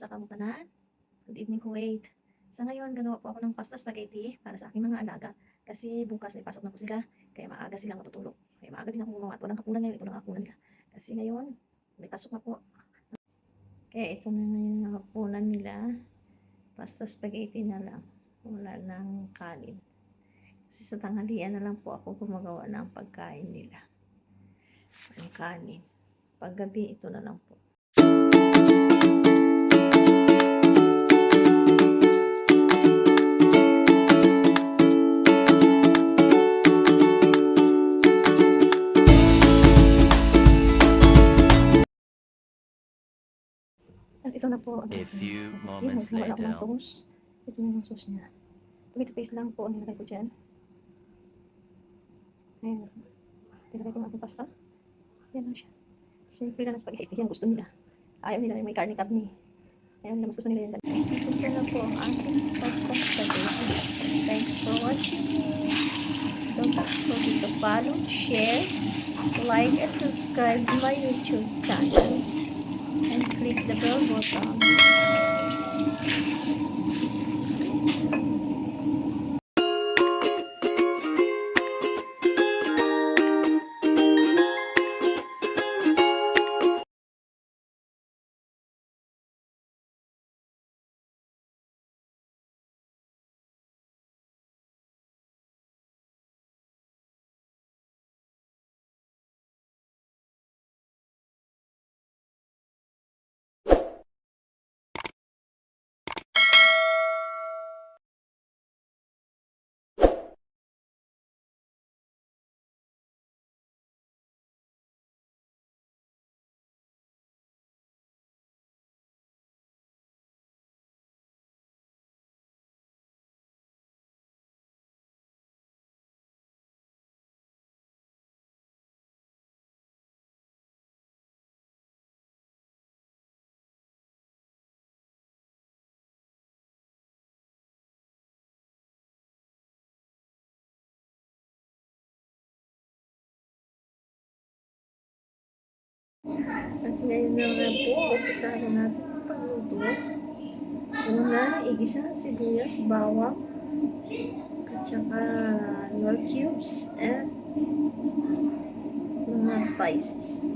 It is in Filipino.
sa kamutanan. Good evening, Kuwait. Sa ngayon, gagawa po ako ng pasta spaghetti para sa aking mga alaga. Kasi bukas may pasok na po sila, kaya maaga silang matutulog. Kaya maaga din ako gumawa at walang hapunan ngayon, ito lang hapunan nila. Kasi ngayon, may pasok na po. Kaya ito na ngayon ang hapunan nila. Pasta spaghetti na lang. Wala ng kanin. Kasi sa tanghalian na lang po ako gumagawa ng pagkain nila. Ang kanin. Paggabi, ito na lang po. At ito na po. A few moments later. Wala akong sauce. Ito na yung sauce niya. Tomato paste lang po ang nilagay ko dyan. Ayan. Nilagay ko ng ating pasta. Ayan lang siya. Simple na spaghetti. Yan gusto nila. Ayaw nila may karne-karne. Ayan, mas gusto nila yan. Ito na po ang ating pasta spaghetti. Thanks for watching. Don't forget to follow, share, like, and subscribe to my YouTube channel. And click the bell button. At ngayon naman po, umpisahan na natin ang pagluto. Una, igisa sibuyas, bawang, at saka nor cubes, and mga spices.